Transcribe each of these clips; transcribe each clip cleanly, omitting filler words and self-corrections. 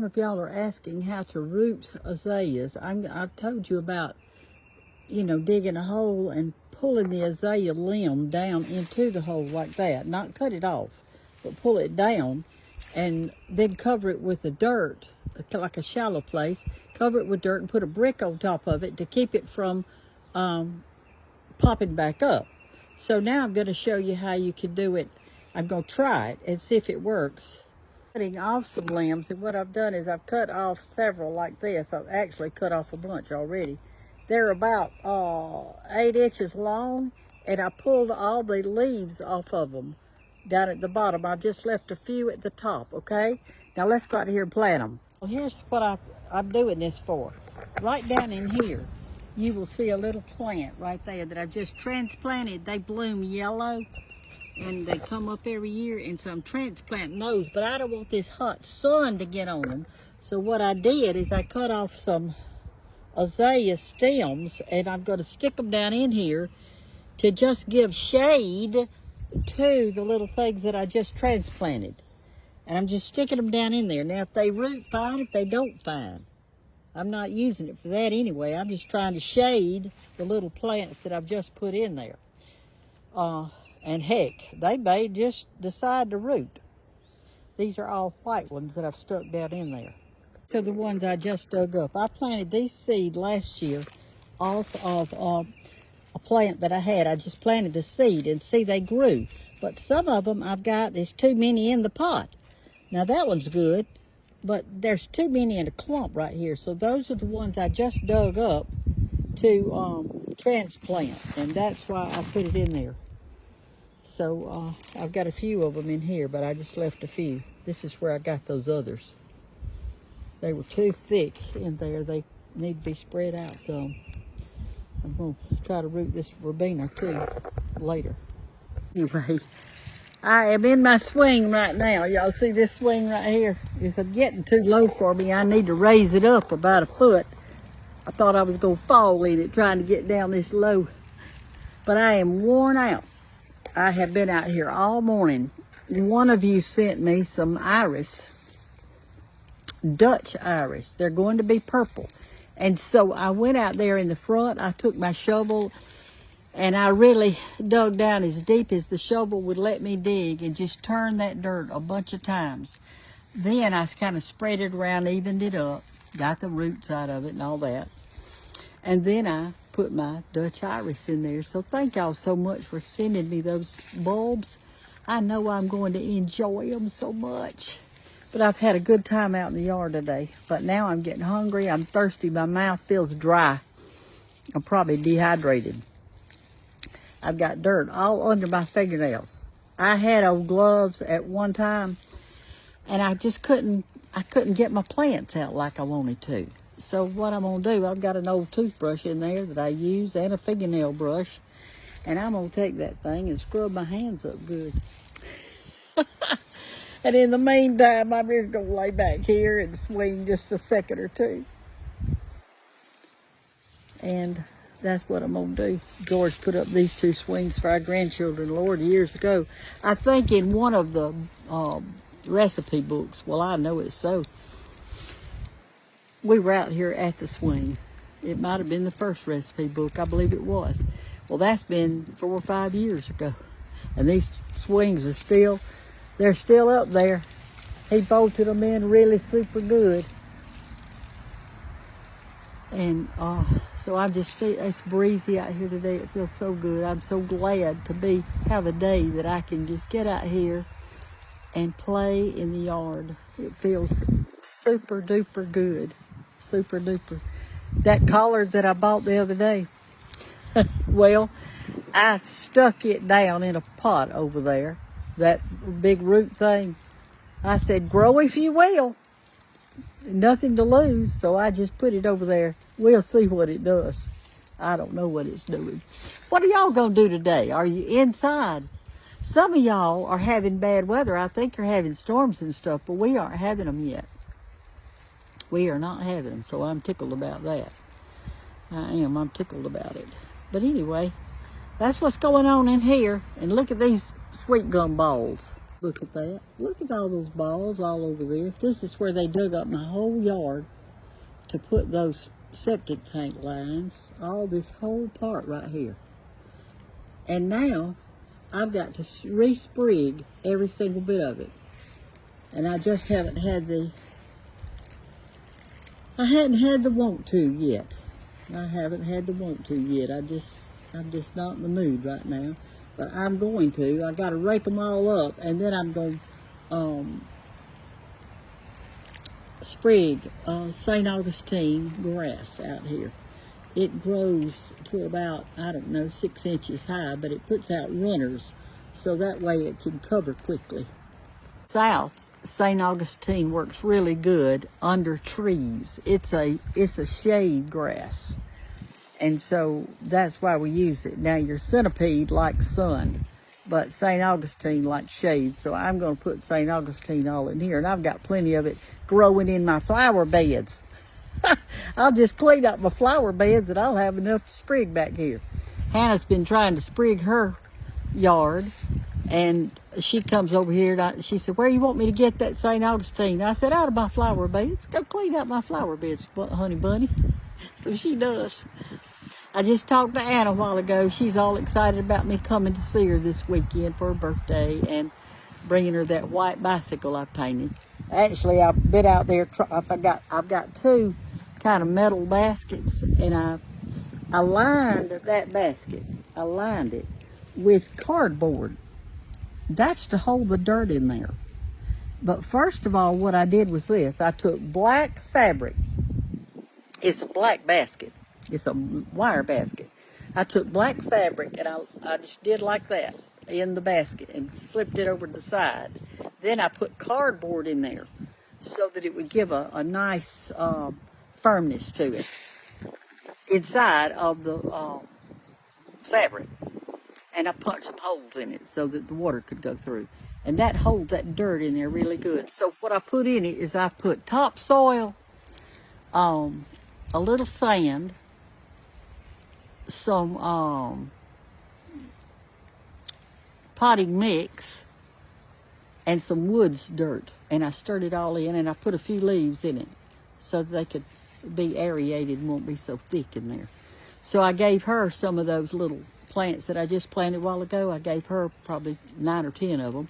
If y'all are asking how to root azaleas, I've told you about, digging a hole and pulling the azalea limb down into the hole like that. Not cut it off, but pull it down and then cover it with the dirt, like a shallow place. Cover it with dirt and put a brick on top of it to keep it from popping back up. So now I'm going to show you how you can do it. I'm going to try it and see if it works. Cutting off some limbs, and what I've done is I've cut off several like this. I've actually cut off a bunch already. They're about 8 inches long, and I pulled all the leaves off of them down at the bottom. I just left a few at the top, okay? Now let's go out here and plant them. Well, here's what I'm doing this for. Right down in here, you will see a little plant right there that I've just transplanted. They bloom yellow, and they come up every year, and so I'm transplanting those, but I don't want this hot sun to get on them. So what I did is I cut off some azalea stems, and I'm going to stick them down in here to just give shade to the little things that I just transplanted. And I'm just sticking them down in there. Now, if they root, fine. If they don't, fine. I'm not using it for that anyway. I'm just trying to shade the little plants that I've just put in there. And heck, they may just decide to root. These are all white ones that I've stuck down in there. So the ones I just dug up. I planted these seed last year off of a plant that I had. I just planted the seed, and see, they grew. But some of them there's too many in the pot. Now that one's good, but there's too many in a clump right here. So those are the ones I just dug up to transplant, and that's why I put it in there. So I've got a few of them in here, but I just left a few. This is where I got those others. They were too thick in there. They need to be spread out some. I'm going to try to root this verbena too later. Anyway, I am in my swing right now. Y'all see this swing right here? It's getting too low for me. I need to raise it up about a foot. I thought I was going to fall in it trying to get down this low, but I am worn out. I have been out here all morning. One of you sent me some iris, Dutch iris. They're going to be purple. And so I went out there in the front. I took my shovel, and I really dug down as deep as the shovel would let me dig and just turned that dirt a bunch of times. Then I kind of spread it around, evened it up, got the roots out of it and all that. And then I put my Dutch iris in there. So thank y'all so much for sending me those bulbs. I know I'm going to enjoy them so much. But I've had a good time out in the yard today. But now I'm getting hungry. I'm thirsty. My mouth feels dry. I'm probably dehydrated. I've got dirt all under my fingernails. I had old gloves at one time, and I just couldn't get my plants out like I wanted to. So what I'm going to do, I've got an old toothbrush in there that I use and a fingernail brush. And I'm going to take that thing and scrub my hands up good. And in the meantime, I'm just going to lay back here and swing just a second or two. And that's what I'm going to do. George put up these two swings for our grandchildren, Lord, years ago. I think in one of the recipe books, well, I know it's so, we were out here at the swing. It might have been the first recipe book. I believe it was. Well, that's been 4 or 5 years ago. And these swings are they're still up there. He bolted them in really super good. And so I just feel it's breezy out here today. It feels so good. I'm so glad to have a day that I can just get out here and play in the yard. It feels super duper good. Super duper. That collar that I bought the other day, well, I stuck it down in a pot over there, that big root thing. I said, grow if you will. Nothing to lose, so I just put it over there. We'll see what it does. I don't know what it's doing. What are y'all going to do today? Are you inside? Some of y'all are having bad weather. I think you're having storms and stuff, but we aren't having them yet. We are not having them, so I'm tickled about that. I'm tickled about it. But anyway, that's what's going on in here. And look at these sweet gum balls. Look at that. Look at all those balls all over this. This is where they dug up my whole yard to put those septic tank lines. All this whole part right here. And now I've got to re-sprig every single bit of it. And I just haven't had the want to yet. I haven't had the want to yet. I'm just not in the mood right now. But I'm going to. I got to rake them all up, and then I'm going to sprig St. Augustine grass out here. It grows to about, I don't know, 6 inches high, but it puts out runners, so that way it can cover quickly. South St. Augustine works really good under trees. It's a shade grass. And so that's why we use it. Now your centipede likes sun, but St. Augustine likes shade. So I'm going to put St. Augustine all in here. And I've got plenty of it growing in my flower beds. I'll just clean up my flower beds and I'll have enough to sprig back here. Hannah's been trying to sprig her yard. And she comes over here and she said, where you want me to get that St. Augustine? I said, out of my flower beds. Go clean up my flower beds, honey bunny. So she does. I just talked to Anna a while ago. She's all excited about me coming to see her this weekend for her birthday and bringing her that white bicycle I painted. Actually, I've been out there. I've got 2 kind of metal baskets, and I lined that basket. I lined it with cardboard. That's to hold the dirt in there. But first of all, what I did was this. I took black fabric. It's a black basket. It's a wire basket. I took black fabric and I just did like that in the basket and flipped it over to the side. Then I put cardboard in there so that it would give a nice firmness to it inside of the fabric. And I punched some holes in it so that the water could go through. And that holds that dirt in there really good. So what I put in it is I put topsoil, a little sand, some potting mix, and some woods dirt. And I stirred it all in, and I put a few leaves in it so that they could be aerated and won't be so thick in there. So I gave her some of those little plants that I just planted a while ago. I gave her probably 9 or 10 of them.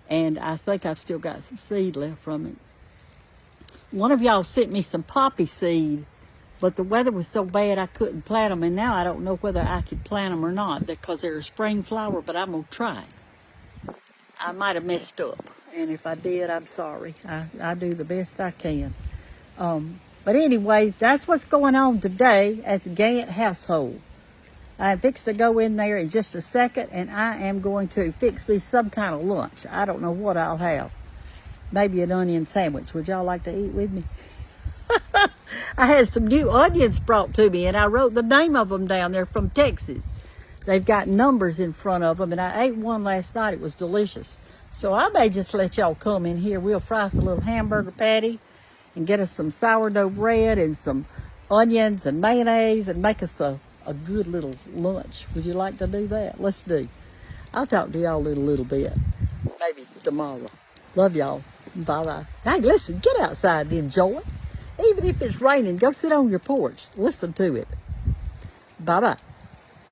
And I think I've still got some seed left from it. One of y'all sent me some poppy seed, but the weather was so bad I couldn't plant them. And now I don't know whether I could plant them or not because they're a spring flower, but I'm going to try it. I might have messed up. And if I did, I'm sorry. I do the best I can. But anyway, that's what's going on today at the Gantt household. I'm fixed to go in there in just a second, and I am going to fix me some kind of lunch. I don't know what I'll have. Maybe an onion sandwich. Would y'all like to eat with me? I had some new onions brought to me, and I wrote the name of them down. They're from Texas. They've got numbers in front of them, and I ate one last night. It was delicious. So I may just let y'all come in here. We'll fry us a little hamburger patty and get us some sourdough bread and some onions and mayonnaise and make us a good little lunch. Would you like to do that? Let's do. I'll talk to y'all in a little bit. Maybe tomorrow. Love y'all. Bye-bye. Hey, listen, get outside and enjoy it. Even if it's raining, go sit on your porch. Listen to it. Bye-bye.